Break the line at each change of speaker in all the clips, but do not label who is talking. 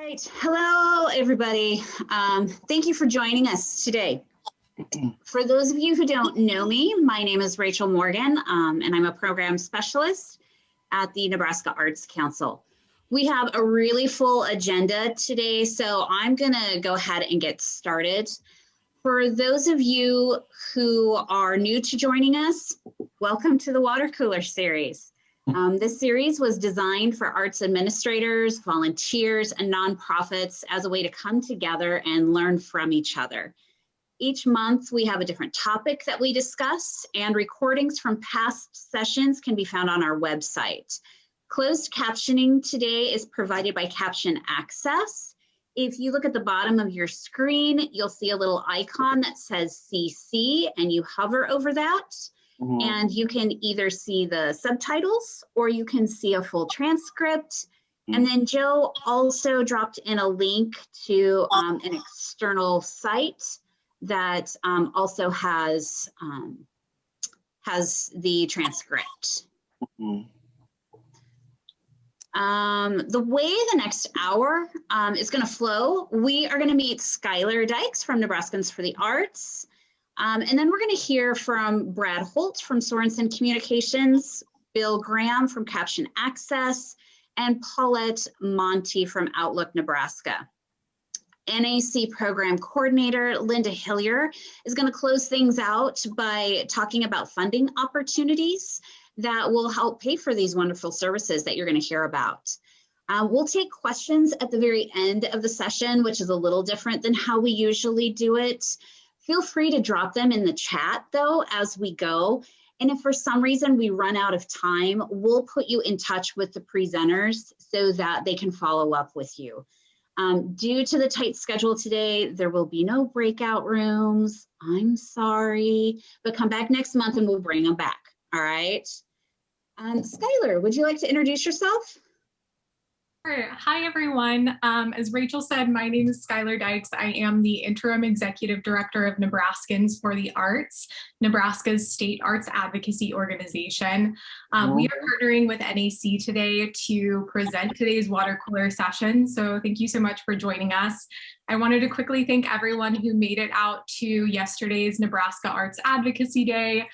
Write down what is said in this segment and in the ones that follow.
Right. Hello, everybody. Thank you for joining us today. For those of you who don't know me, my name is Rachel Morgan, and I'm a program specialist at the Nebraska Arts Council. We have a really full agenda today, so I'm going to go ahead and get started. For those of you who are new to joining us, welcome to the Water Cooler Series. This series was designed for arts administrators, volunteers, and nonprofits as a way to come together and learn from each other. Each month, we have a different topic that we discuss, and recordings from past sessions can be found on our website. Closed captioning today is provided by Caption Access. If you look at the bottom of your screen, you'll see a little icon that says CC, and you hover over that. And you can either see the subtitles or you can see a full transcript. And then Joe also dropped in a link to an external site that also has the transcript. The way the next hour is going to flow, we are going to meet Skylar Dykes from Nebraskans for the Arts. And then we're going to hear from Brad Holt from Sorenson Communications, Bill Graham from Caption Access, and Paulette Monthei from Outlook, Nebraska. NAC Program Coordinator Linda Hillier is going to close things out by talking about funding opportunities that will help pay for these wonderful services that you're going to hear about. We'll take questions at the very end of the session, which is a little different than how we usually do it. Feel free to drop them in the chat, though, as we go. And if for some reason we run out of time, we'll put you in touch with the presenters so that they can follow up with you. Due to the tight schedule today, there will be no breakout rooms. I'm sorry, but come back next month and we'll bring them back. All right. Skylar, would you like to introduce yourself?
Sure. Hi, everyone. As Rachel said, my name is Skylar Dykes. I am the Interim Executive Director of Nebraskans for the Arts, Nebraska's state arts advocacy organization. We are partnering with NAC today to present today's water cooler session. So thank you so much for joining us. I wanted to quickly thank everyone who made it out to yesterday's Nebraska Arts Advocacy Day.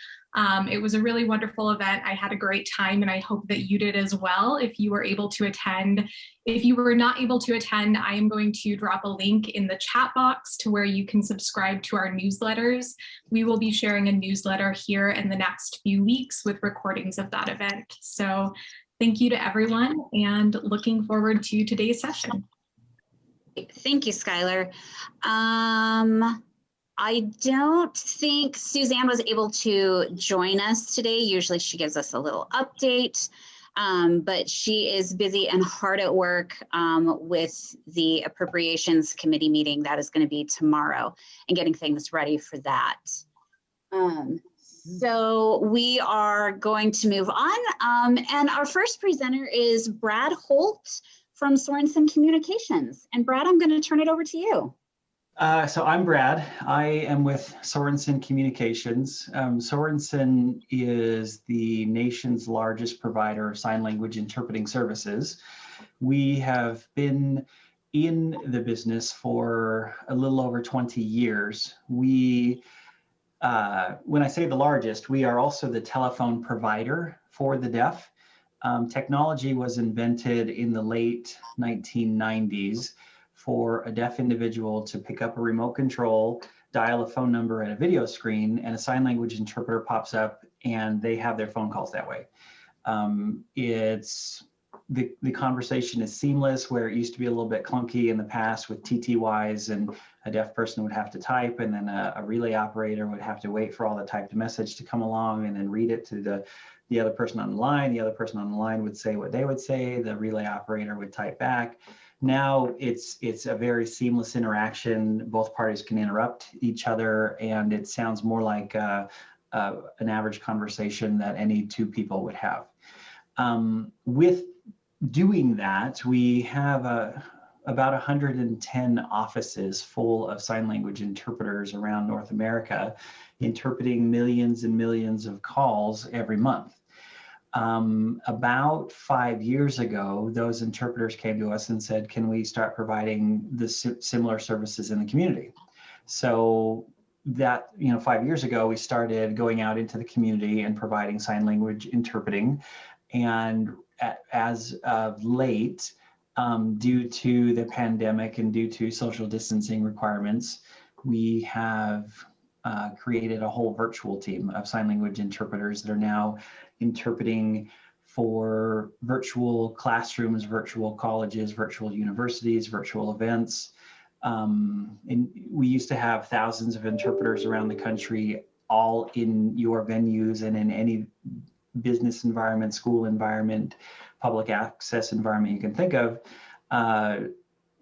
It was a really wonderful event. I had a great time and I hope that you did as well if you were able to attend. If you were not able to attend, I am going to drop a link in the chat box to where you can subscribe to our newsletters. We will be sharing a newsletter here in the next few weeks with recordings of that event. So thank you to everyone and looking forward to today's session.
Thank you, Skylar. I don't think Suzanne was able to join us today. Usually she gives us a little update, but she is busy and hard at work with the Appropriations Committee meeting that is going to be tomorrow and getting things ready for that. So we are going to move on. And our first presenter is Brad Holt from Sorenson Communications. And Brad, I'm going to turn it over to you.
So I'm Brad. I am with Sorenson Communications. Sorenson is the nation's largest provider of sign language interpreting services. We have been in the business for a little over 20 years. When I say the largest, we are also the telephone provider for the deaf. Technology was invented in the late 1990s. For a deaf individual to pick up a remote control, dial a phone number and a video screen, and a sign language interpreter pops up and they have their phone calls that way. The conversation is seamless, where it used to be a little bit clunky in the past with TTYs, and a deaf person would have to type, and then a relay operator would have to wait for all the typed message to come along and then read it to the other person on the line. The other person on the line would say what they would say, the relay operator would type back. Now it's a very seamless interaction. Both parties can interrupt each other, and it sounds more like an average conversation that any two people would have. With doing that, we have about 110 offices full of sign language interpreters around North America, interpreting millions and millions of calls every month. About 5 years ago, those interpreters came to us and said, can we start providing the similar services in the community? So that, 5 years ago, we started going out into the community and providing sign language interpreting. And as of late, due to the pandemic and due to social distancing requirements, we have created a whole virtual team of sign language interpreters that are now interpreting for virtual classrooms, virtual colleges, virtual universities, virtual events. And we used to have thousands of interpreters around the country, all in your venues and in any business environment, school environment, public access environment you can think of.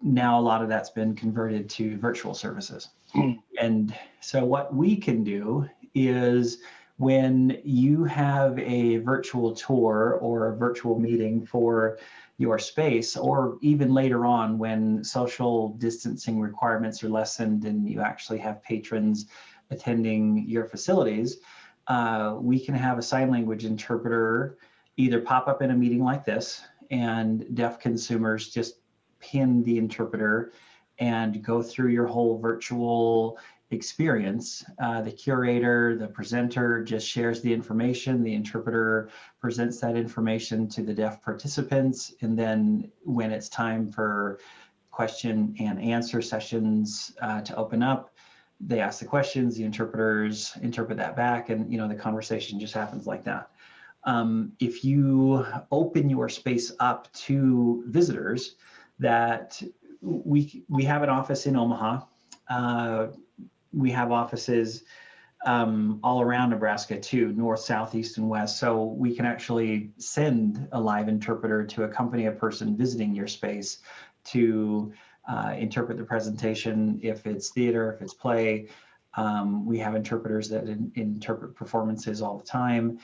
Now a lot of that's been converted to virtual services. And so what we can do is, when you have a virtual tour or a virtual meeting for your space, or even later on when social distancing requirements are lessened and you actually have patrons attending your facilities, we can have a sign language interpreter either pop up in a meeting like this, and deaf consumers just pin the interpreter and go through your whole virtual experience. The curator, the presenter just shares the information. The interpreter presents that information to the deaf participants. And then when it's time for question and answer sessions to open up, they ask the questions, the interpreters interpret that back, and the conversation just happens like that. If you open your space up to visitors, that we have an office in Omaha. We have offices all around Nebraska too, north, south, east, and west. So we can actually send a live interpreter to accompany a person visiting your space to interpret the presentation. If it's theater, if it's play, we have interpreters that interpret performances all the time.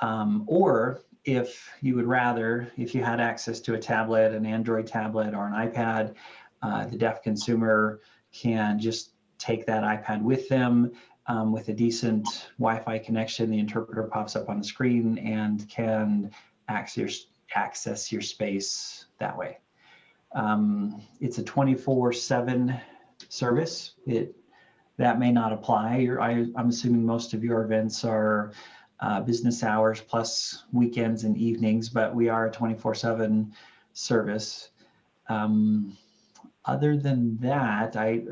Or if you would rather, if you had access to a tablet, an Android tablet or an iPad, the deaf consumer can just take that iPad with them. With a decent Wi-Fi connection, the interpreter pops up on the screen and can access your space that way. It's a 24/7 service. That may not apply. I'm assuming most of your events are business hours plus weekends and evenings, but we are a 24/7 service. Other than that, I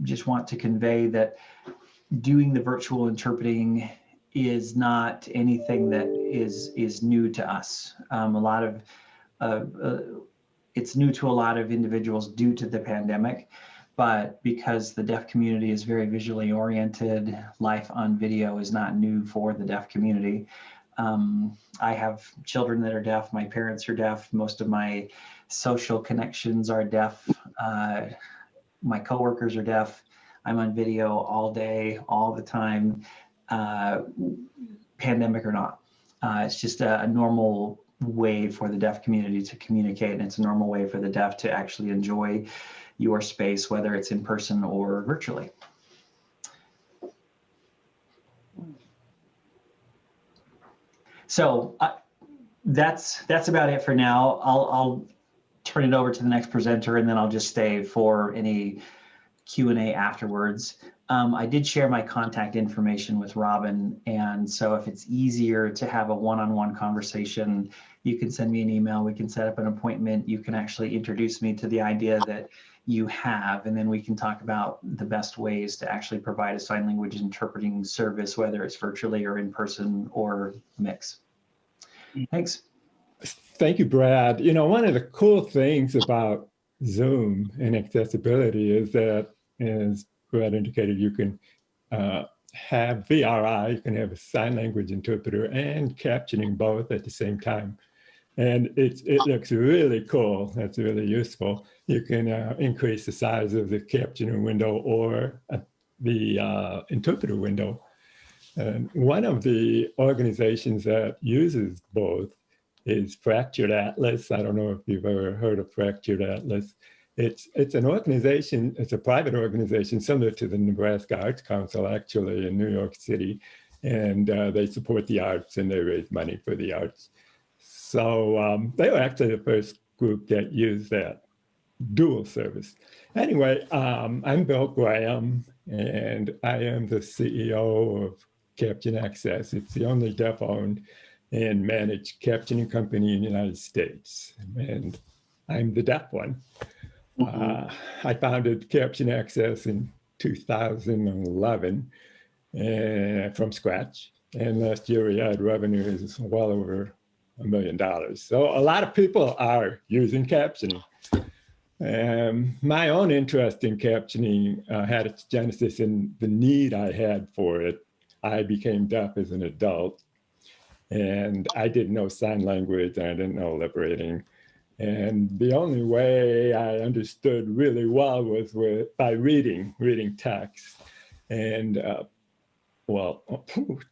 just want to convey that doing the virtual interpreting is not anything that is new to us. It's new to a lot of individuals due to the pandemic, but because the deaf community is very visually oriented, life on video is not new for the deaf community. I have children that are deaf. My parents are deaf. Most of my social connections are deaf. My coworkers are deaf. I'm on video all day, all the time, pandemic or not. It's just a normal way for the deaf community to communicate, and it's a normal way for the deaf to actually enjoy your space, whether it's in person or virtually. So that's about it for now. I'll turn it over to the next presenter, and then I'll just stay for any Q&A afterwards. I did share my contact information with Robin, and so if it's easier to have a one-on-one conversation, you can send me an email. We can set up an appointment. You can actually introduce me to the idea that you have, and then we can talk about the best ways to actually provide a sign language interpreting service, whether it's virtually or in person or mix. Thanks.
Thank you, Brad. One of the cool things about Zoom and accessibility is that, as Brad indicated, you can have VRI, you can have a sign language interpreter and captioning both at the same time. And it looks really cool. That's really useful. You can increase the size of the captioning window or the interpreter window. And one of the organizations that uses both is Fractured Atlas. I don't know if you've ever heard of Fractured Atlas. It's an organization, it's a private organization similar to the Nebraska Arts Council, actually, in New York City. And they support the arts and they raise money for the arts. So they were actually the first group that used that dual service. Anyway, I'm Bill Graham, and I am the CEO of Caption Access. It's the only deaf-owned and managed captioning company in the United States, and I'm the deaf one. I founded Caption Access in 2011 from scratch, and last year we had revenues well over $1 million. So a lot of people are using captioning. My own interest in captioning had its genesis in the need I had for it. I became deaf as an adult, and I didn't know sign language, and I didn't know lip reading. And the only way I understood really well was by reading text. And well,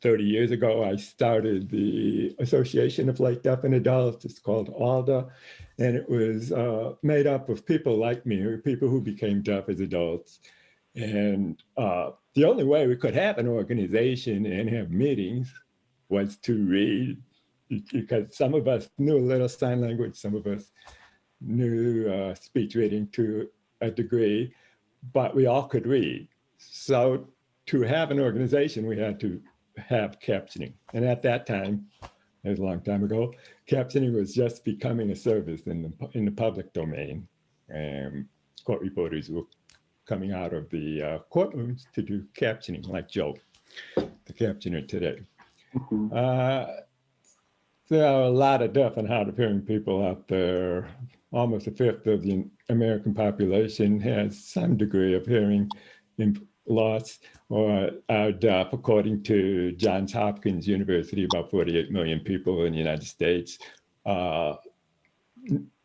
30 years ago, I started the Association of Light Deaf and Adults. It's called ALDA. And it was made up of people like me, or people who became deaf as adults. And the only way we could have an organization and have meetings was to read, because some of us knew a little sign language, some of us knew speech reading to a degree, but we all could read. So to have an organization, we had to have captioning. And at that time, it was a long time ago, captioning was just becoming a service in the public domain. Court reporters were coming out of the courtrooms to do captioning, like Joe, the captioner today. There are a lot of deaf and hard of hearing people out there. Almost a fifth of the American population has some degree of hearing loss or are deaf, according to Johns Hopkins University. About 48 million people in the United States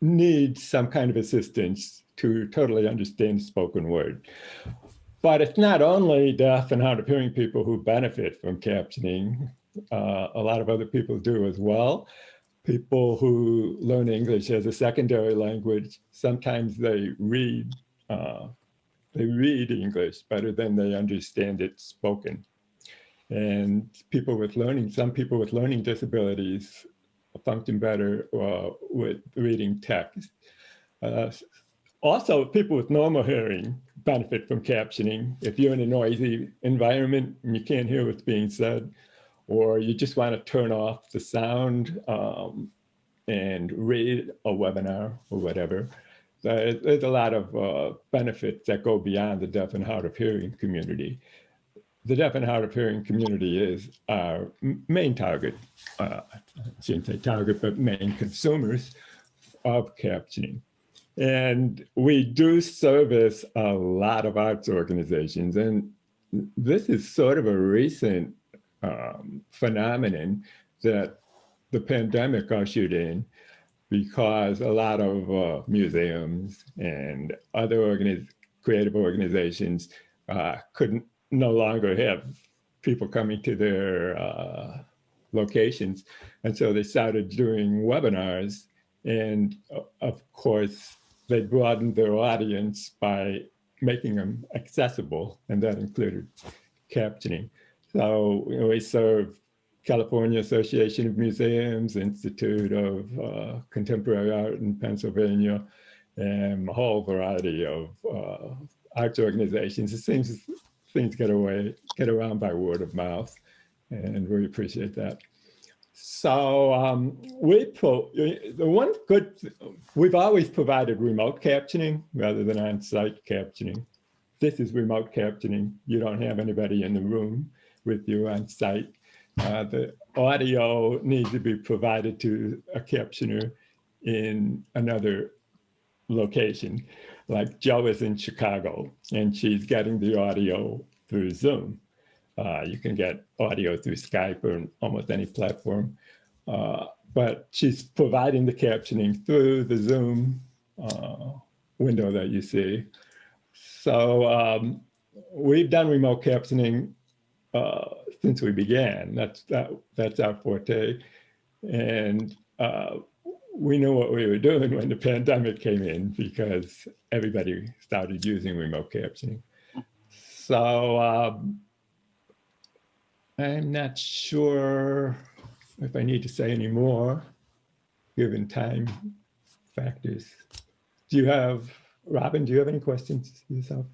need some kind of assistance to totally understand spoken word. But it's not only deaf and hard of hearing people who benefit from captioning. A lot of other people do as well. People who learn English as a secondary language, sometimes they read English better than they understand it spoken. And some people with learning disabilities function better with reading text. Also, people with normal hearing benefit from captioning. If you're in a noisy environment and you can't hear what's being said, or you just want to turn off the sound and read a webinar or whatever, there's a lot of benefits that go beyond the deaf and hard of hearing community. The deaf and hard of hearing community is our main target, I shouldn't say target, but main consumers of captioning. And we do service a lot of arts organizations. And this is sort of a recent phenomenon that the pandemic ushered in, because a lot of museums and other creative organizations couldn't no longer have people coming to their locations. And so they started doing webinars. And of course, they broadened their audience by making them accessible, and that included captioning. So we serve California Association of Museums, Institute of Contemporary Art in Pennsylvania, and a whole variety of arts organizations. It seems things get around by word of mouth, and we appreciate that. So we've always provided remote captioning rather than on-site captioning. This is remote captioning. You don't have anybody in the room with you on site. The audio needs to be provided to a captioner in another location. Like Jo is in Chicago, and she's getting the audio through Zoom. You can get audio through Skype or almost any platform, but she's providing the captioning through the Zoom window that you see. So we've done remote captioning since we began. That's our forte. And we knew what we were doing when the pandemic came in, because everybody started using remote captioning. So I'm not sure if I need to say any more given time factors. Do you have, Robin, do you have any questions yourself?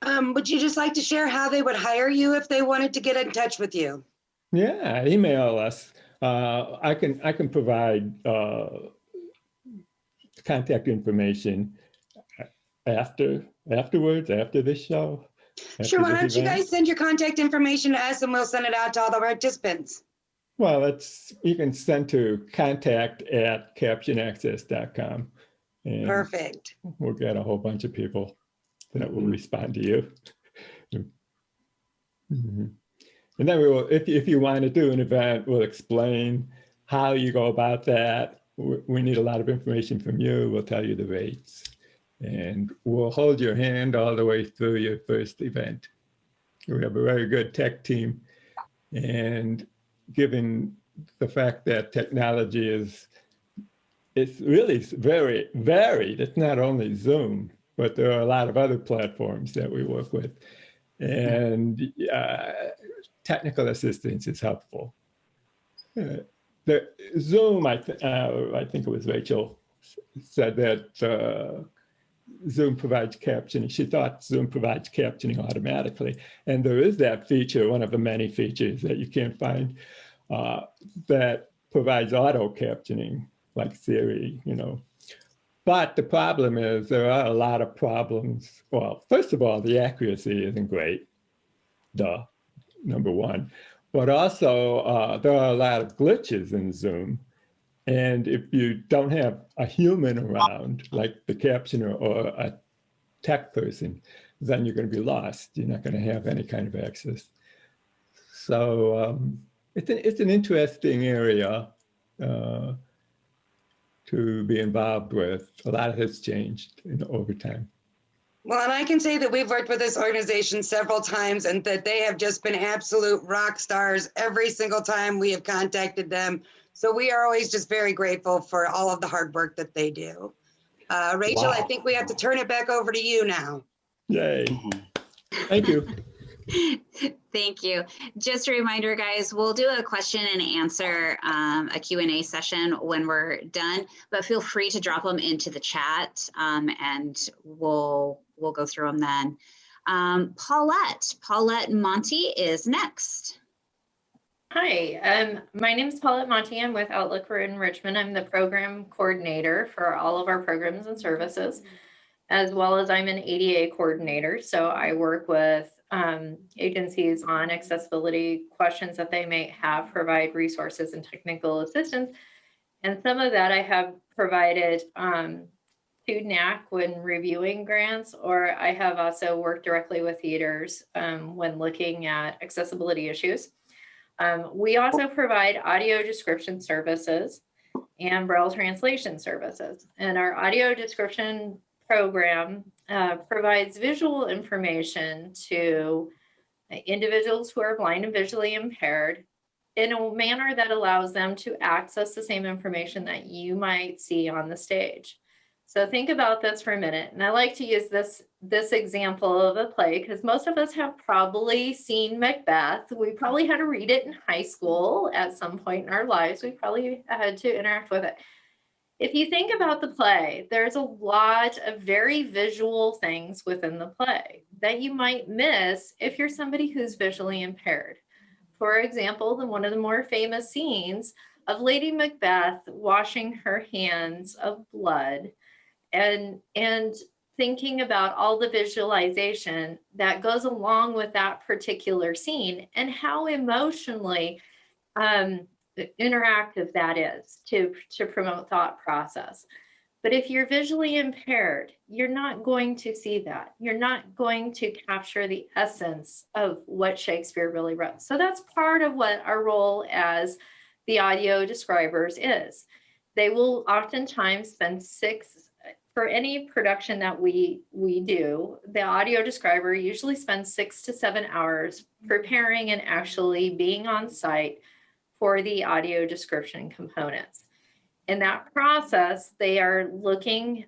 Would you just like to share how they would hire you if they wanted to get in touch with you?
Yeah, email us. I can provide contact information afterwards, after this show.
Sure, why
this
don't you
event.
guys send your contact information to us and we'll send it out to all the participants.
Well, you can send to contact@captionaccess.com. And
Perfect.
we'll get a whole bunch of people that will respond to you. Mm-hmm. And then we will, if you want to do an event, we'll explain how you go about that. We need a lot of information from you. We'll tell you the rates. And we'll hold your hand all the way through your first event. We have a very good tech team. And given the fact that technology it's really very varied. It's not only Zoom, but there are a lot of other platforms that we work with. And technical assistance is helpful. The Zoom, I think it was Rachel, said that Zoom provides captioning. She thought Zoom provides captioning automatically. And there is that feature, one of the many features that you can't find, that provides auto captioning, like Siri, But the problem is there are a lot of problems. Well, first of all, the accuracy isn't great, duh, number one. But also, there are a lot of glitches in Zoom. And if you don't have a human around, like the captioner or a tech person, then you're going to be lost. You're not going to have any kind of access. So it's an interesting area to be involved with. A lot has changed over time.
Well, and I can say that we've worked with this organization several times and that they have just been absolute rock stars every single time we have contacted them. So we are always just very grateful for all of the hard work that they do. Rachel, wow. I think we have to turn it back over to you now.
Yay. Thank you.
Thank you. Just a reminder, guys, we'll do a question and answer, a Q&A session when we're done, but feel free to drop them into the chat and we'll go through them then. Paulette Montei is next.
Hi, my name is Paula Montana. I'm with Outlook for Enrichment. I'm the program coordinator for all of our programs and services, as well as I'm an ADA coordinator. So I work with agencies on accessibility questions that they may have, provide resources and technical assistance. And some of that I have provided to NAC when reviewing grants, or I have also worked directly with theaters when looking at accessibility issues. We also provide audio description services and Braille translation services. And our audio description program provides visual information to individuals who are blind and visually impaired in a manner that allows them to access the same information that you might see on the stage. So think about this for a minute. And I like to use this example of a play because most of us have probably seen Macbeth. We probably had to read it in high school at some point in our lives. We probably had to interact with it. If you think about the play, there's a lot of very visual things within the play that you might miss if you're somebody who's visually impaired. For example, one of the more famous scenes of Lady Macbeth washing her hands of blood and thinking about all the visualization that goes along with that particular scene and how emotionally interactive that is to promote thought process. But if you're visually impaired, you're not going to see that. You're not going to capture the essence of what Shakespeare really wrote. So that's part of what our role as the audio describers is. They will oftentimes spend for any production that we do, the audio describer usually spends 6 to 7 hours preparing and actually being on site for the audio description components. In that process, they are looking,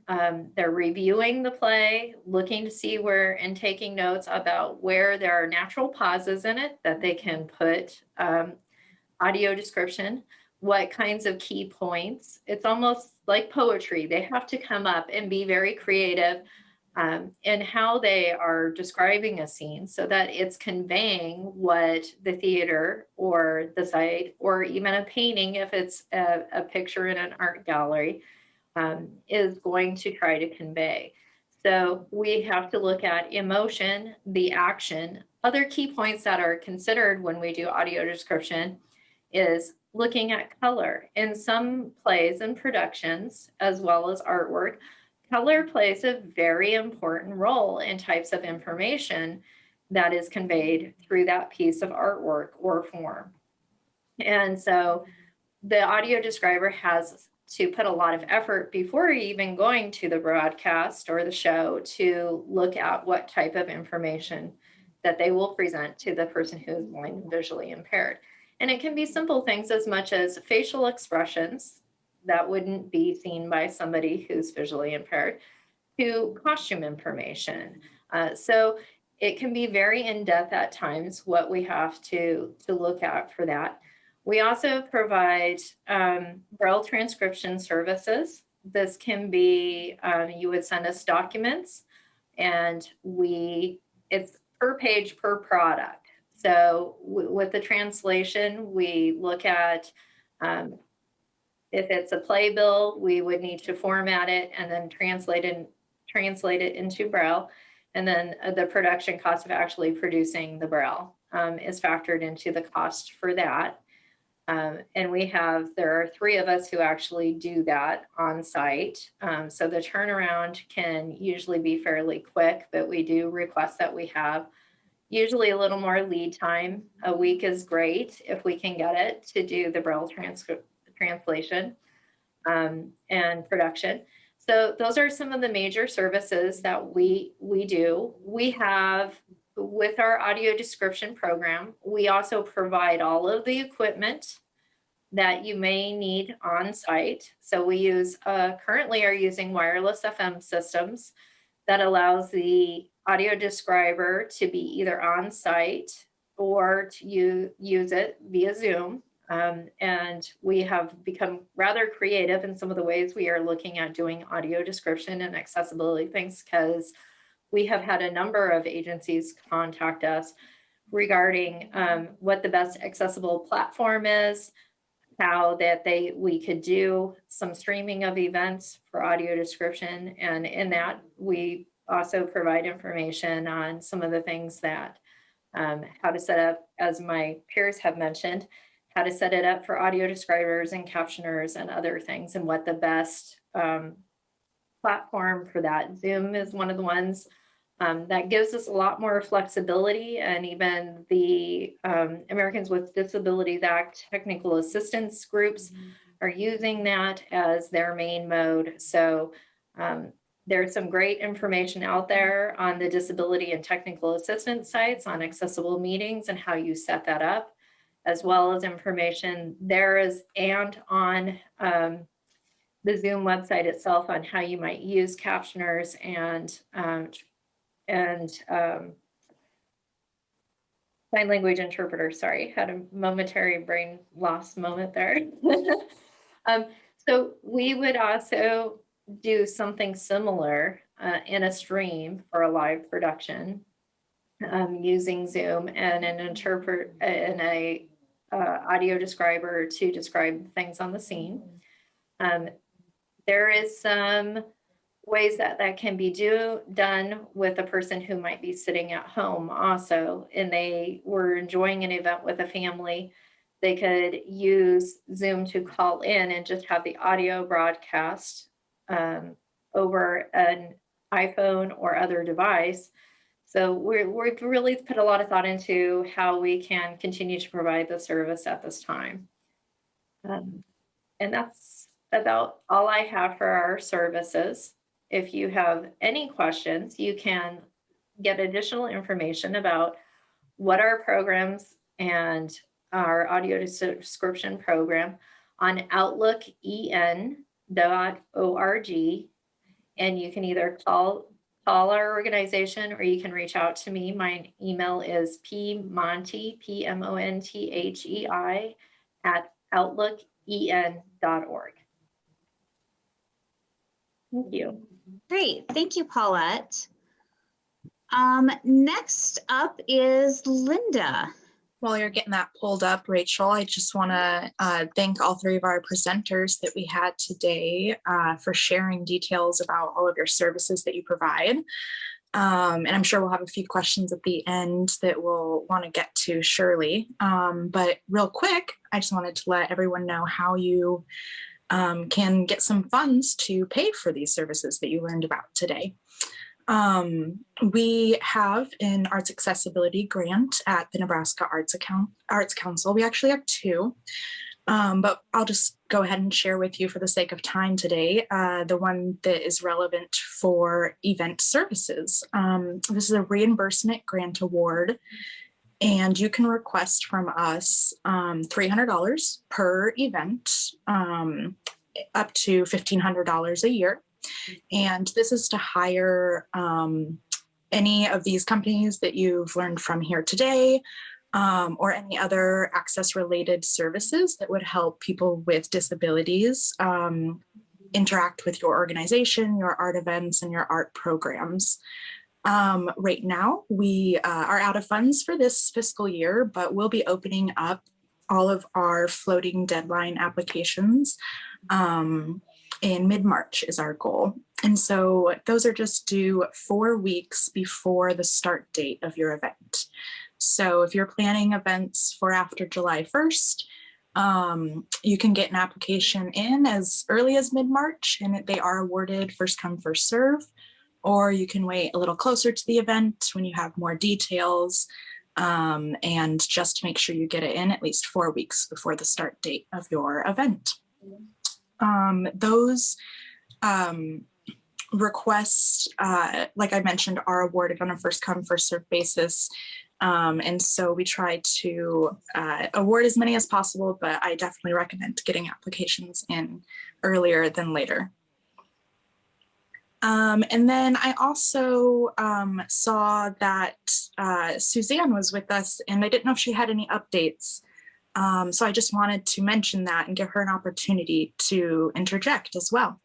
they're reviewing the play, looking to see where and taking notes about where there are natural pauses in it that they can put audio description, what kinds of key points. It's almost like poetry. They have to come up and be very creative in how they are describing a scene so that it's conveying what the theater or the site, or even a painting, if it's a picture in an art gallery, is going to try to convey. So we have to look at emotion, the action. Other key points that are considered when we do audio description is looking at color. In some plays and productions, as well as artwork, color plays a very important role in types of information that is conveyed through that piece of artwork or form. And so the audio describer has to put a lot of effort before even going to the broadcast or the show to look at what type of information that they will present to the person who is blind and visually impaired. And it can be simple things as much as facial expressions that wouldn't be seen by somebody who's visually impaired, to costume information. So it can be very in-depth at times what we have to look at for that. We also provide Braille transcription services. This can be, you would send us documents, and it's per page per product. So with the translation, we look at if it's a playbill, we would need to format it and then translate it into Braille. And then the production cost of actually producing the Braille is factored into the cost for that. And there are 3 of us who actually do that on site. So the turnaround can usually be fairly quick, but we do request that we have usually a little more lead time. A week is great if we can get it to do the Braille translation and production. So those are some of the major services that we do. We have, with our audio description program, we also provide all of the equipment that you may need on site. So we currently are using wireless FM systems that allows the audio describer to be either on site or to use it via Zoom. And we have become rather creative in some of the ways we are looking at doing audio description and accessibility things, because we have had a number of agencies contact us regarding what the best accessible platform is, how that we could do some streaming of events for audio description. And in that, we also provide information on some of the things that, how to set up, as my peers have mentioned, how to set it up for audio describers and captioners and other things, and what the best platform for that. Zoom is one of the ones that gives us a lot more flexibility, and even the Americans with Disabilities Act technical assistance groups are using that as their main mode. So there's some great information out there on the disability and technical assistance sites on accessible meetings and how you set that up, as well as information there is and on the Zoom website itself on how you might use captioners and sign language interpreter. Sorry, had a momentary brain loss moment there. So we would also do something similar in a stream for a live production using Zoom and an audio describer to describe things on the scene. There is some ways that can be done with a person who might be sitting at home also, and they were enjoying an event with a family. They could use Zoom to call in and just have the audio broadcast over an iPhone or other device. So we've really put a lot of thought into how we can continue to provide the service at this time. And that's about all I have for our services. If you have any questions, you can get additional information about what our programs and our audio description program on outlook.en.org. And you can either call our organization, or you can reach out to me. My email is pmonthei, PMONTHEI, at outlook.en.org. Thank you.
Great. Thank you, Paulette. Next up is Linda.
While you're getting that pulled up, Rachel, I just want to thank all three of our presenters that we had today for sharing details about all of your services that you provide. And I'm sure we'll have a few questions at the end that we'll want to get to surely. But real quick, I just wanted to let everyone know how you can get some funds to pay for these services that you learned about today. We have an arts accessibility grant at the Nebraska Arts Council. We actually have two, but I'll just go ahead and share with you for the sake of time today, the one that is relevant for event services. This is a reimbursement grant award, and you can request from us $300 per event, up to $1,500 a year. And this is to hire any of these companies that you've learned from here today, or any other access-related services that would help people with disabilities interact with your organization, your art events, and your art programs. Right now, we are out of funds for this fiscal year, but we'll be opening up all of our floating deadline applications in mid-March is our goal. And so those are just due 4 weeks before the start date of your event. So if you're planning events for after July 1st, you can get an application in as early as mid-March, and they are awarded first come, first serve, or you can wait a little closer to the event when you have more details, and just make sure you get it in at least 4 weeks before the start date of your event. Those requests, like I mentioned, are awarded on a first come, first served basis. And so we try to award as many as possible, but I definitely recommend getting applications in earlier than later. And then I also saw that Suzanne was with us, and I didn't know if she had any updates. So I just wanted to mention that and give her an opportunity to interject as well.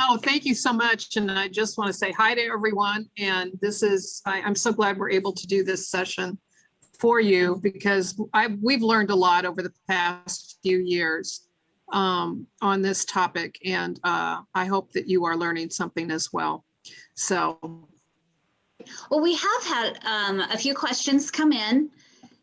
Oh, thank you so much. And I just want to say hi to everyone. And this is, I'm so glad we're able to do this session for you, because we've learned a lot over the past few years on this topic. And I hope that you are learning something as well. So.
Well, we have had a few questions come in.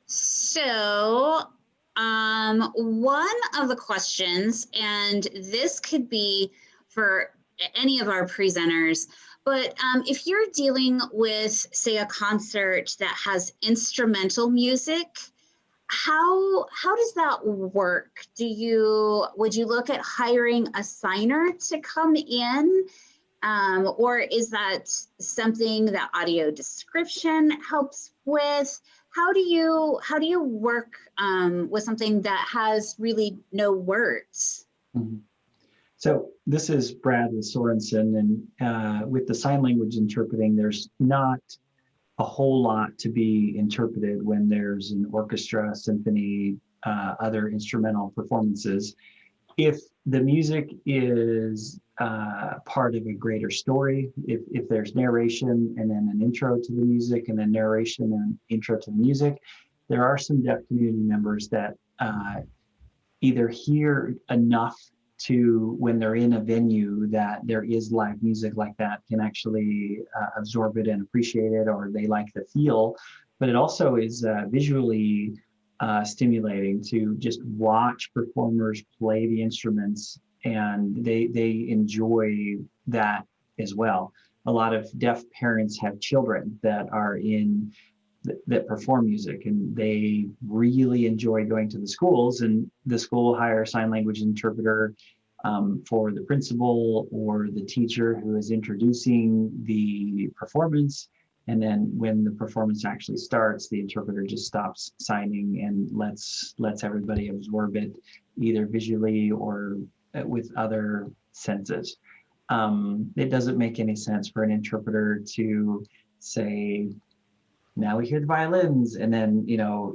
So one of the questions, and this could be for any of our presenters, but if you're dealing with, say, a concert that has instrumental music, how does that work? Would you look at hiring a signer to come in? Or is that something that audio description helps with? How do you work with something that has really no words?
Mm-hmm. So this is Brad with Sorenson, and with the sign language interpreting, there's not a whole lot to be interpreted when there's an orchestra, symphony, other instrumental performances. If the music is part of a greater story, if there's narration and then an intro to the music and then narration and intro to the music, there are some deaf community members that either hear enough to, when they're in a venue that there is live music like that, can actually absorb it and appreciate it, or they like the feel. But it also is visually stimulating to just watch performers play the instruments, and they enjoy that as well. A lot of deaf parents have children that are that perform music, and they really enjoy going to the schools, and the school hire a sign language interpreter for the principal or the teacher who is introducing the performance. And then when the performance actually starts, the interpreter just stops signing and lets everybody absorb it, either visually or with other senses. It doesn't make any sense for an interpreter to say, now we hear the violins, and then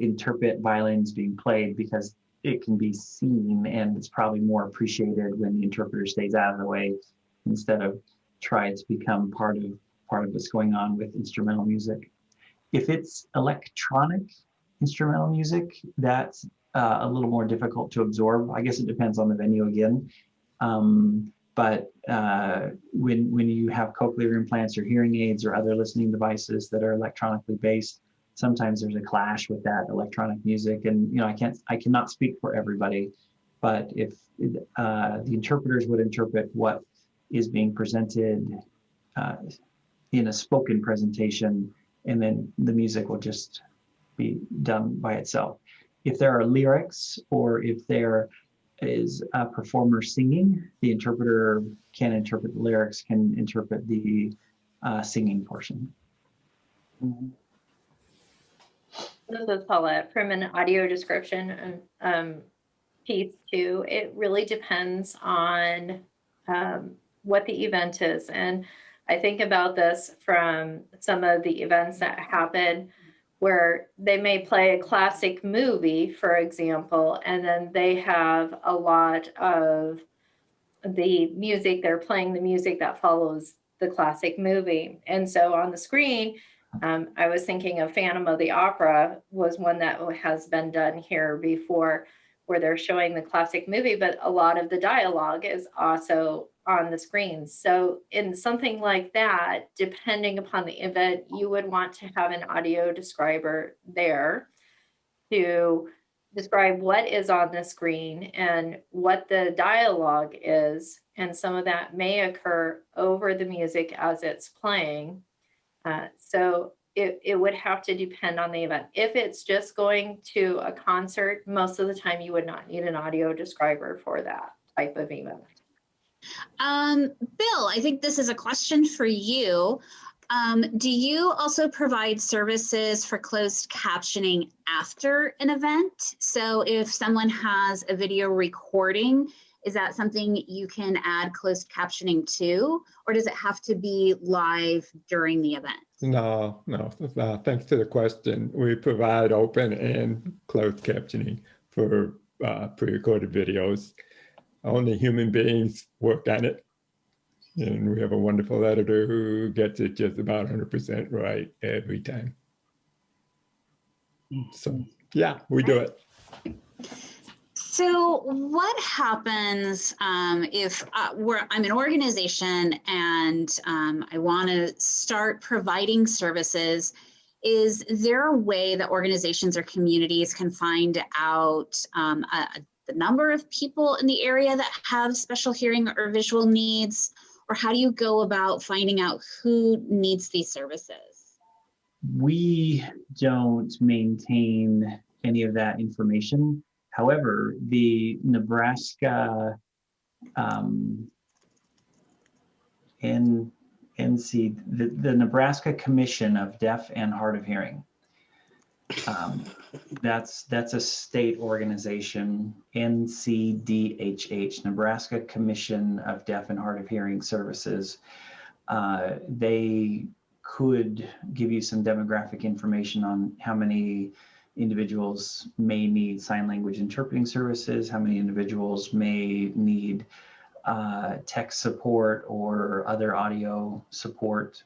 interpret violins being played, because it can be seen, and it's probably more appreciated when the interpreter stays out of the way instead of try to become part of what's going on with instrumental music. If it's electronic instrumental music, that's a little more difficult to absorb. I guess it depends on the venue again. But when you have cochlear implants or hearing aids or other listening devices that are electronically based, sometimes there's a clash with that electronic music. And you know, I cannot speak for everybody, but if the interpreters would interpret what is being presented in a spoken presentation, and then the music will just be done by itself. If there are lyrics or if there is a performer singing, the interpreter can interpret the lyrics, can interpret the singing portion.
This is Paulette. From an audio description piece too, it really depends on what the event is. And I think about this from some of the events that happen where they may play a classic movie, for example, and then they have a lot of the music, they're playing the music that follows the classic movie. And so on the screen, I was thinking of Phantom of the Opera was one that has been done here before, where they're showing the classic movie, but a lot of the dialogue is also on the screen. So in something like that, depending upon the event, you would want to have an audio describer there to describe what is on the screen and what the dialogue is. And some of that may occur over the music as it's playing. So it would have to depend on the event. If it's just going to a concert, most of the time you would not need an audio describer for that type of event.
Bill, I think this is a question for you. Do you also provide services for closed captioning after an event? So if someone has a video recording, is that something you can add closed captioning to, or does it have to be live during the event?
No. Thanks for the question. We provide open and closed captioning for pre-recorded videos. Only human beings work on it. And we have a wonderful editor who gets it just about 100% right every time. So yeah, we do it.
So what happens if I'm an organization and I want to start providing services? Is there a way that organizations or communities can find out the number of people in the area that have special hearing or visual needs? Or how do you go about finding out who needs these services?
We don't maintain any of that information. However, the Nebraska the Nebraska Commission of Deaf and Hard of Hearing, that's a state organization, NCDHH, Nebraska Commission of Deaf and Hard of Hearing Services. They could give you some demographic information on how many individuals may need sign language interpreting services, how many individuals may need tech support or other audio support.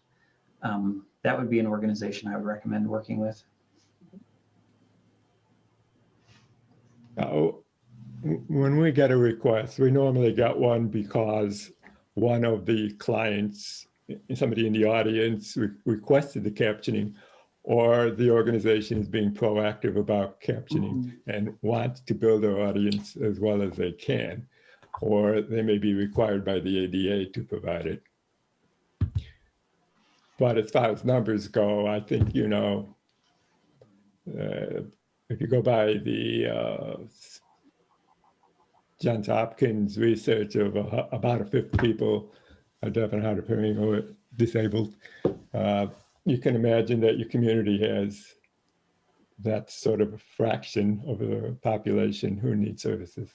That would be an organization I would recommend working with.
When we get a request, we normally get one because one of the clients, somebody in the audience requested the captioning, or the organization is being proactive about captioning and wants to build their audience as well as they can, or they may be required by the ADA to provide it. But as far as numbers go, I think, you know, if you go by the Johns Hopkins research of about a fifth of people are deaf and hard of hearing or disabled, you can imagine that your community has that sort of fraction of the population who need services.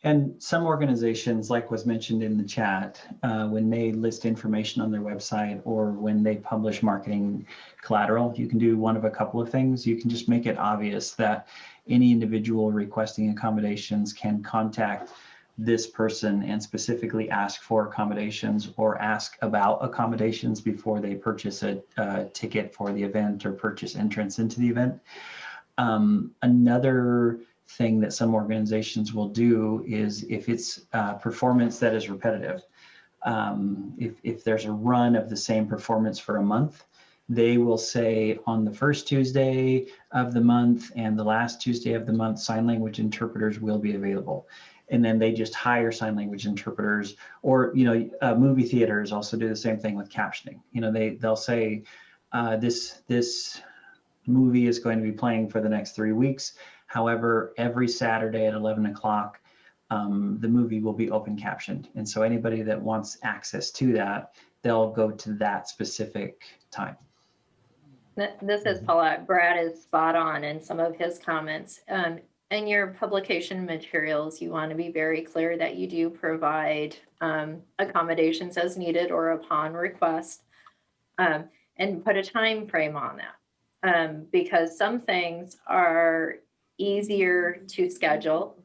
And some organizations, like was mentioned in the chat, when they list information on their website or when they publish marketing collateral, you can do one of a couple of things. You can just make it obvious that any individual requesting accommodations can contact this person and specifically ask for accommodations or ask about accommodations before they purchase a ticket for the event or purchase entrance into the event. Another thing that some organizations will do is if it's performance that is repetitive, if there's a run of the same performance for a month, they will say on the first Tuesday of the month and the last Tuesday of the month, sign language interpreters will be available. And then they just hire sign language interpreters, or, movie theaters also do the same thing with captioning. They'll say this movie is going to be playing for the next 3 weeks. However, every Saturday at 11 o'clock, the movie will be open captioned. And so anybody that wants access to that, they'll go to that specific time.
This is Paulette. Brad is spot on in some of his comments. In your publication materials, you want to be very clear that you do provide accommodations as needed or upon request, and put a time frame on that, because some things are easier to schedule.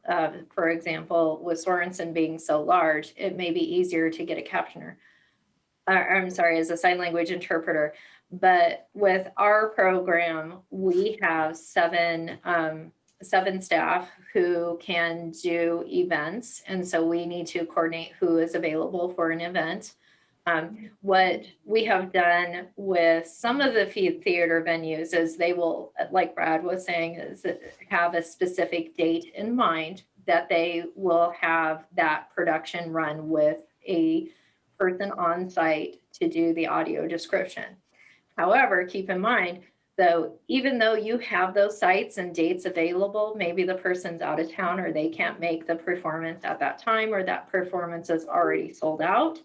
For example, with Sorenson being so large, it may be easier to get a captioner. As a sign language interpreter. But with our program, we have seven staff who can do events. And so we need to coordinate who is available for an event. What we have done with some of the theater venues is they will, like Brad was saying, is have a specific date in mind that they will have that production run with a person on site to do the audio description. However, keep in mind, though, even though you have those sites and dates available, maybe the person's out of town or they can't make the performance at that time, or that performance is already sold out,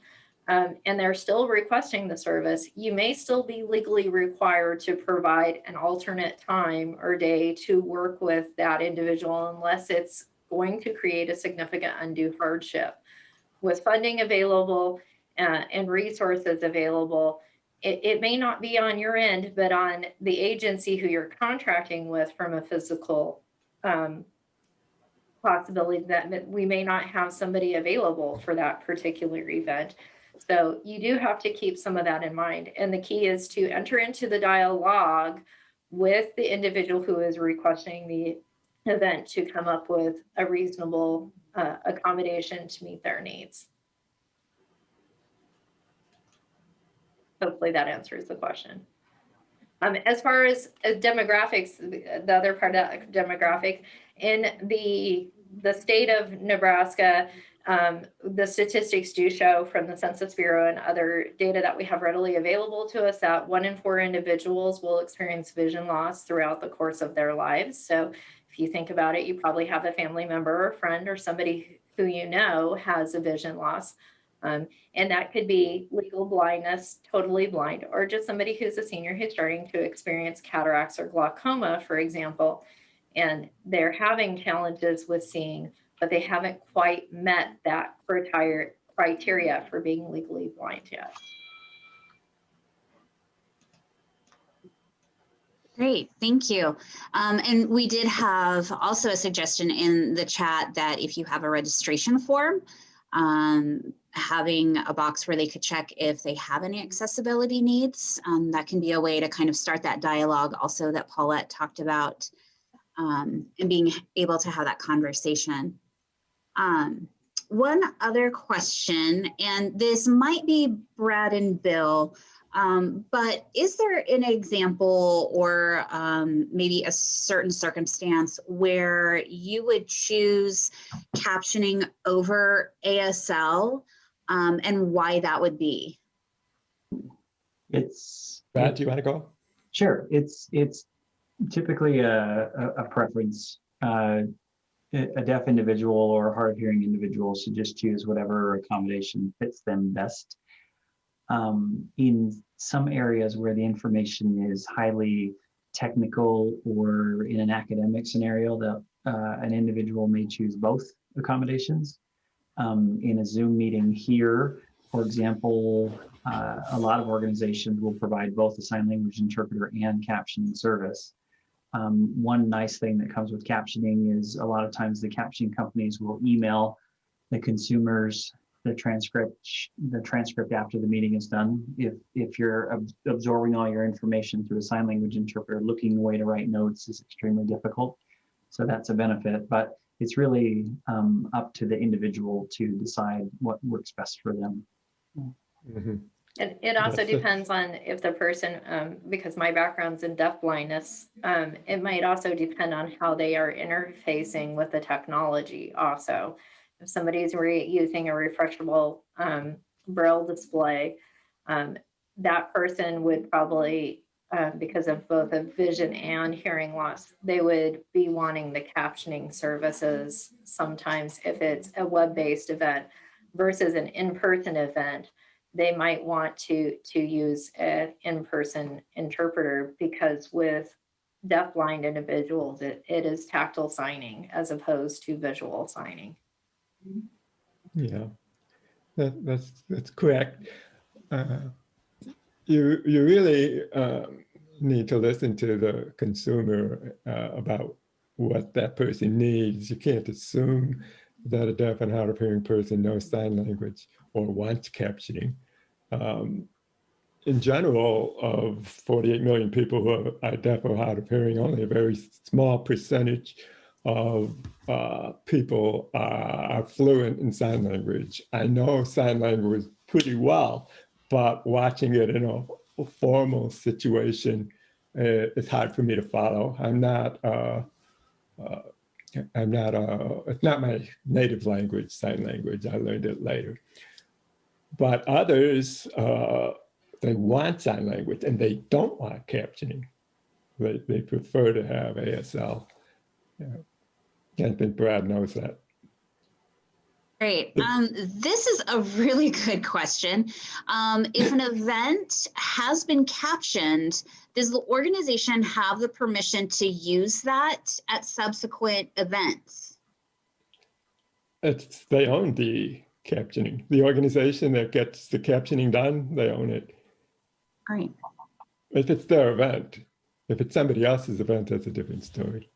and they're still requesting the service, you may still be legally required to provide an alternate time or day to work with that individual unless it's going to create a significant undue hardship. With funding available and resources available, it may not be on your end, but on the agency who you're contracting with from a physical possibility that we may not have somebody available for that particular event. So you do have to keep some of that in mind. And the key is to enter into the dialogue with the individual who is requesting the event to come up with a reasonable accommodation to meet their needs. Hopefully that answers the question. As far as demographics, the other part of that demographic, in the state of Nebraska, the statistics do show from the Census Bureau and other data that we have readily available to us that 1 in 4 individuals will experience vision loss throughout the course of their lives. So if you think about it, you probably have a family member or friend or somebody who you know has a vision loss. And that could be legal blindness, totally blind, or just somebody who's a senior who's starting to experience cataracts or glaucoma, for example, and they're having challenges with seeing, but they haven't quite met that criteria for being legally blind yet.
Great, thank you. And we did have also a suggestion in the chat that if you have a registration form, having a box where they could check if they have any accessibility needs. That can be a way to kind of start that dialogue also that Paulette talked about, and being able to have that conversation. One other question, and this might be Brad and Bill, but is there an example or maybe a certain circumstance where you would choose captioning over ASL, and why that would be?
Brad, do you want to go?
Sure. It's typically a preference. A deaf individual or hard of hearing individual should just choose whatever accommodation fits them best. In some areas where the information is highly technical or in an academic scenario, that an individual may choose both accommodations. In a Zoom meeting here, for example, a lot of organizations will provide both a sign language interpreter and captioning service. One nice thing that comes with captioning is a lot of times the captioning companies will email the consumers the transcript after the meeting is done. If you're absorbing all your information through a sign language interpreter, looking away to write notes is extremely difficult. So that's a benefit, but it's really up to the individual to decide what works best for them.
Mm-hmm.
It also depends on if the person, because my background's in deafblindness, it might also depend on how they are interfacing with the technology also. If somebody's using a refreshable braille display, that person would probably, because of both a vision and hearing loss, they would be wanting the captioning services sometimes if it's a web-based event versus an in-person event. They might want to use an in-person interpreter because with deafblind individuals, it is tactile signing as opposed to visual signing.
Yeah, that's correct. You really need to listen to the consumer about what that person needs. You can't assume that a deaf and hard of hearing person knows sign language or wants captioning. In general, of 48 million people who are deaf or hard of hearing, only a very small percentage of people are fluent in sign language. I know sign language pretty well, but watching it in a formal situation, it's hard for me to follow. It's not my native language, sign language. I learned it later. But others, they want sign language and they don't want captioning. They prefer to have ASL. Yeah. I think Brad knows that.
Great. This is a really good question. If an event has been captioned, does the organization have the permission to use that at subsequent events?
They own the captioning. The organization that gets the captioning done, they own it.
Great.
If it's their event. If it's somebody else's event, that's a different story.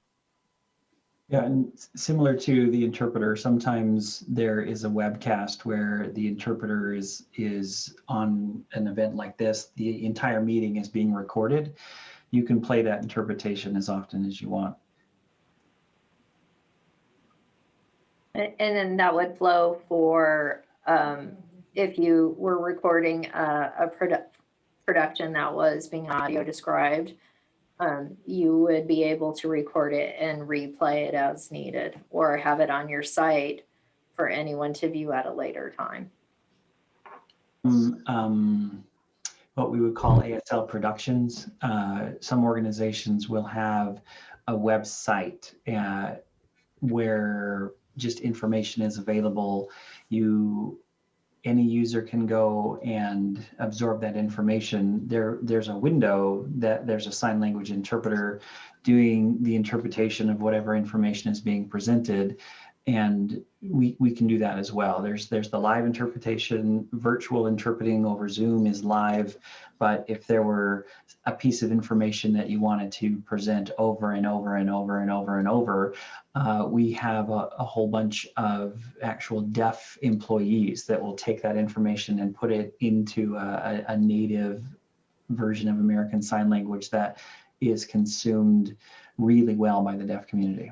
Yeah, and similar to the interpreter, sometimes there is a webcast where the interpreter is on an event like this. The entire meeting is being recorded. You can play that interpretation as often as you want.
And then that would flow for if you were recording a production that was being audio described. You would be able to record it and replay it as needed or have it on your site for anyone to view at a later time.
What we would call ASL Productions. Some organizations will have a website where just information is available. Any user can go and absorb that information. There's a window that there's a sign language interpreter doing the interpretation of whatever information is being presented. And we can do that as well. There's the live interpretation. Virtual interpreting over Zoom is live, but if there were a piece of information that you wanted to present over and over and over and over and over, we have a whole bunch of actual deaf employees that will take that information and put it into a native version of American Sign Language that is consumed really well by the deaf community.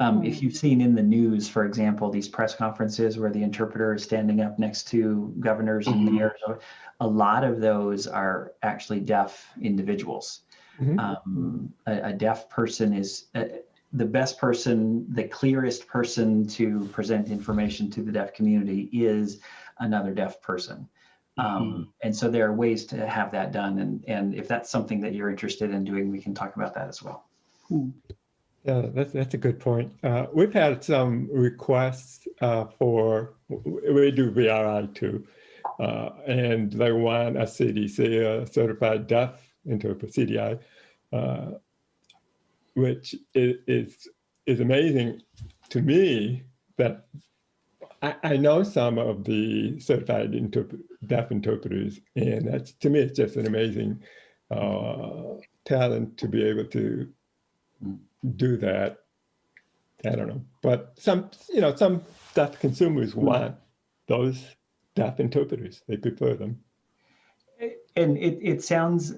If you've seen in the news, for example, these press conferences where the interpreter is standing up next to governors and mayors, a lot of those are actually deaf individuals. A deaf person is the best person, the clearest person to present information to the deaf community is another deaf person. And so there are ways to have that done. And if that's something that you're interested in doing, we can talk about that as well.
Yeah, that's a good point. We've had some requests we do VRI too, and they want a CDC, a certified deaf interpreter, CDI, which is amazing to me that I know some of the certified deaf interpreters, and that's, to me, it's just an amazing talent to be able to do that. I don't know, but some deaf consumers want those deaf interpreters. They prefer them.
And it sounds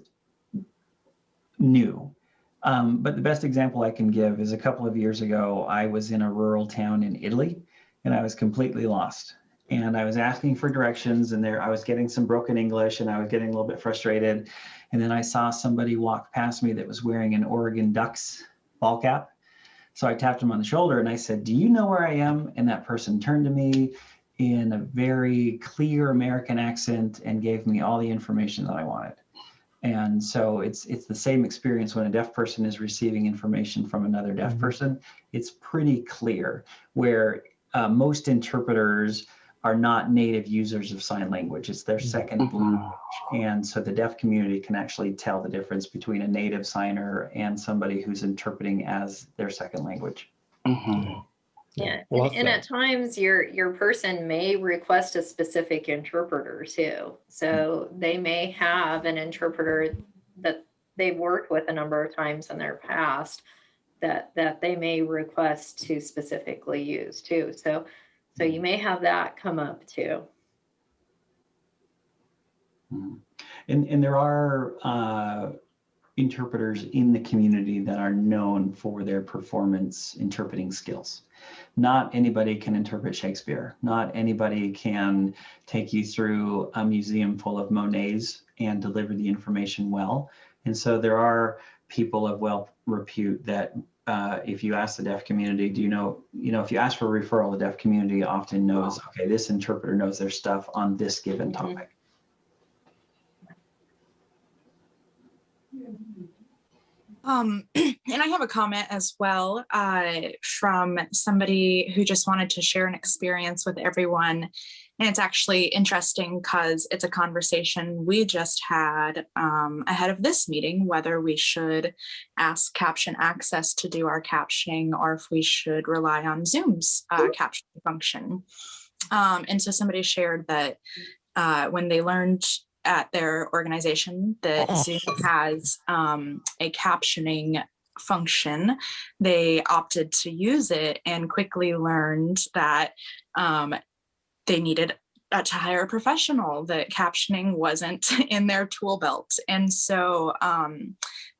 new, but the best example I can give is a couple of years ago, I was in a rural town in Italy, and I was completely lost. And I was asking for directions, and I was getting some broken English, and I was getting a little bit frustrated. And then I saw somebody walk past me that was wearing an Oregon Ducks ball cap. So I tapped him on the shoulder and I said, "Do you know where I am?" And that person turned to me in a very clear American accent and gave me all the information that I wanted. And so it's the same experience when a deaf person is receiving information from another deaf person. It's pretty clear, where most interpreters are not native users of sign language. It's their second language. And so the deaf community can actually tell the difference between a native signer and somebody who's interpreting as their second language.
Yeah, and at times your person may request a specific interpreter too. So they may have an interpreter that they've worked with a number of times in their past that they may request to specifically use too. So you may have that come up too.
And there are interpreters in the community that are known for their performance interpreting skills. Not anybody can interpret Shakespeare. Not anybody can take you through a museum full of Monets and deliver the information well. And so there are people of well repute that if you ask the deaf community, if you ask for a referral, the deaf community often knows, okay, this interpreter knows their stuff on this given topic.
And I have a comment as well from somebody who just wanted to share an experience with everyone. And it's actually interesting because it's a conversation we just had ahead of this meeting, whether we should ask Caption Access to do our captioning or if we should rely on Zoom's captioning function. And so somebody shared that when they learned at their organization that Zoom has a captioning function, they opted to use it and quickly learned that they needed to hire a professional, that captioning wasn't in their tool belt. And so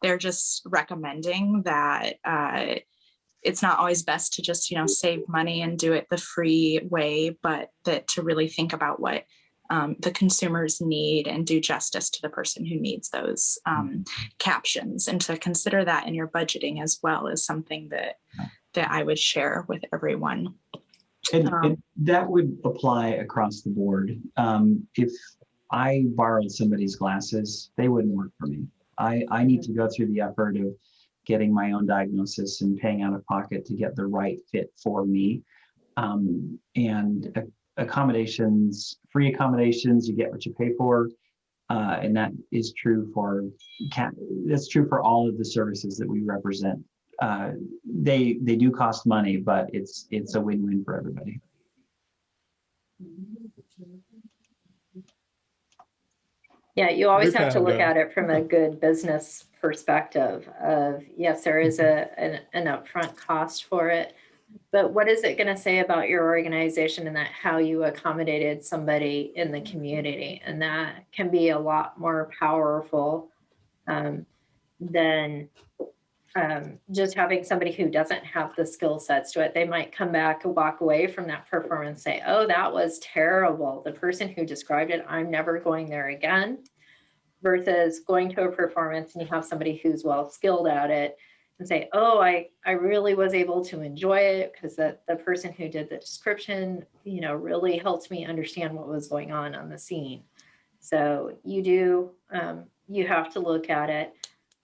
they're just recommending that it's not always best to just, save money and do it the free way, but that to really think about what the consumers need and do justice to the person who needs those captions, and to consider that in your budgeting as well is something that I would share with everyone.
And that would apply across the board. If I borrowed somebody's glasses, they wouldn't work for me. I need to go through the effort of getting my own diagnosis and paying out of pocket to get the right fit for me. And accommodations, free accommodations, you get what you pay for. And that is true that's true for all of the services that we represent. They do cost money, but it's a win-win for everybody.
Yeah, you always have to look at it from a good business perspective of, yes, there is an upfront cost for it, but what is it going to say about your organization and that how you accommodated somebody in the community? And that can be a lot more powerful than just having somebody who doesn't have the skill sets to it. They might come back and walk away from that performance, say, oh, that was terrible. The person who described it, I'm never going there again. Versus going to a performance and you have somebody who's well skilled at it and say, oh, I really was able to enjoy it because the person who did the description, really helped me understand what was going on the scene. So you have to look at it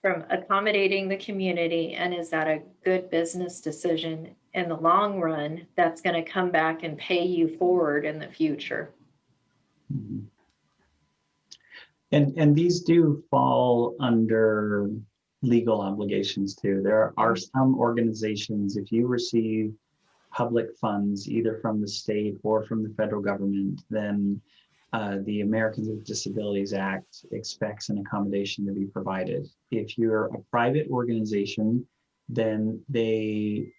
from accommodating the community, and is that a good business decision in the long run that's going to come back and pay you forward in the future?
Mm-hmm. And these do fall under legal obligations too. There are some organizations, if you receive public funds, either from the state or from the federal government, then the Americans with Disabilities Act expects an accommodation to be provided. If you're a private organization then the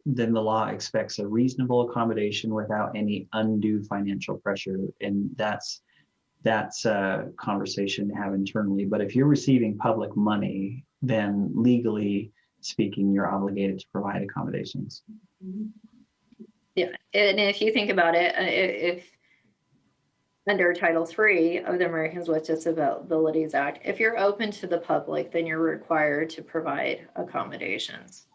law expects a reasonable accommodation without any undue financial pressure. And that's a conversation to have internally. But if you're receiving public money, then legally speaking, you're obligated to provide accommodations.
Yeah, and if you think about it, if under Title III of the Americans with Disabilities Act, if you're open to the public, then you're required to provide accommodations.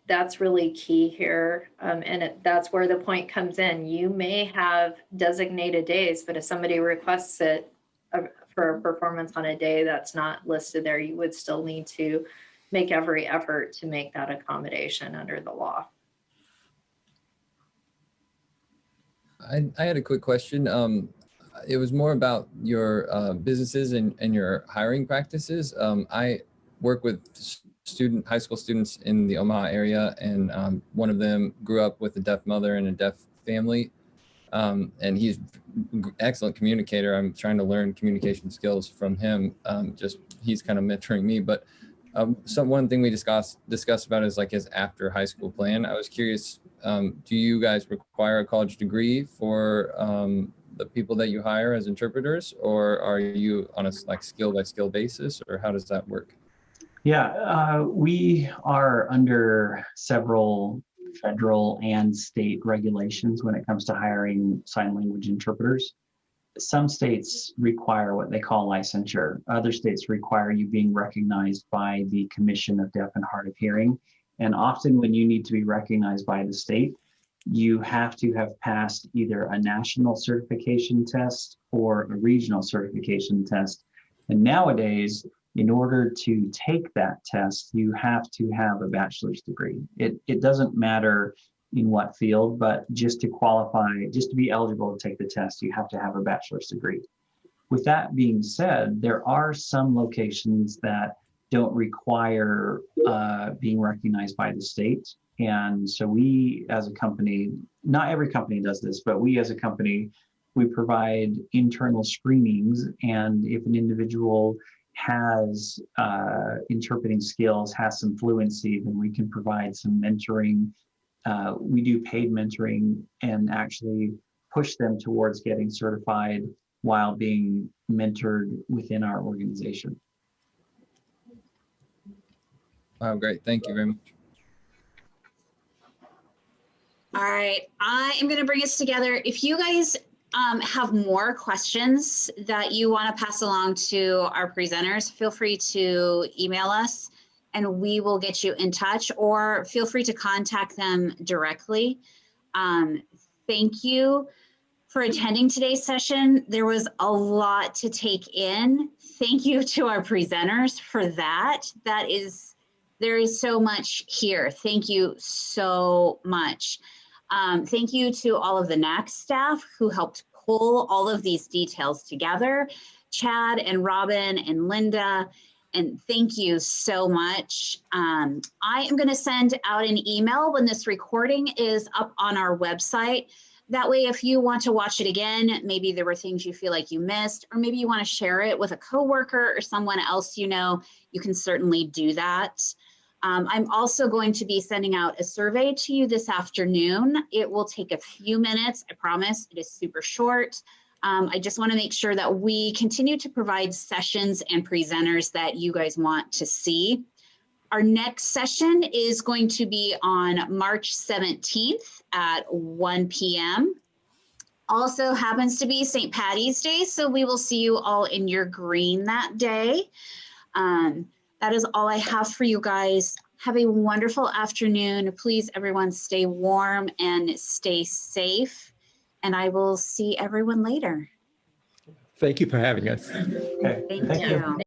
That's really key here. And that's where the point comes in. You may have designated days, but if somebody requests it for a performance on a day that's not listed there, you would still need to make every effort to make that accommodation under the law.
I had a quick question. It was more about your businesses and your hiring practices. I work with high school students in the Omaha area, and one of them grew up with a deaf mother and a deaf family. And he's an excellent communicator. I'm trying to learn communication skills from him. He's kind of mentoring me, but one thing we discussed about is like his after high school plan. I was curious, do you guys require a college degree for the people that you hire as interpreters, or are you on a skill by skill basis, or how does that work?
Yeah, we are under several federal and state regulations when it comes to hiring sign language interpreters. Some states require what they call licensure. Other states require you being recognized by the Commission of Deaf and Hard of Hearing. And often when you need to be recognized by the state, you have to have passed either a national certification test or a regional certification test. And nowadays, in order to take that test, you have to have a bachelor's degree. It doesn't matter in what field, but just to qualify, just to be eligible to take the test, you have to have a bachelor's degree. With that being said, there are some locations that don't require being recognized by the state. And so we as a company, not every company does this, but we as a company, we provide internal screenings. And if an individual has interpreting skills, has some fluency, then we can provide some mentoring. We do paid mentoring and actually push them towards getting certified while being mentored within our organization.
Wow, great. Thank you very much.
All right, I am going to bring us together. If you guys have more questions that you want to pass along to our presenters, feel free to email us and we will get you in touch, or feel free to contact them directly. Thank you for attending today's session. There was a lot to take in. Thank you to our presenters for that. There is so much here. Thank you so much. Thank you to all of the NAC staff who helped pull all of these details together, Chad and Robin and Linda, and thank you so much. I am going to send out an email when this recording is up on our website. That way, if you want to watch it again, maybe there were things you feel like you missed, or maybe you want to share it with a coworker or someone else you know, you can certainly do that. I'm also going to be sending out a survey to you this afternoon. It will take a few minutes, I promise. It is super short. I just want to make sure that we continue to provide sessions and presenters that you guys want to see. Our next session is going to be on March 17th at 1 p.m. Also happens to be St. Patty's Day, so we will see you all in your green that day. That is all I have for you guys. Have a wonderful afternoon. Please, everyone, stay warm and stay safe. And I will see everyone later.
Thank you for having us.
Okay,
Thank you.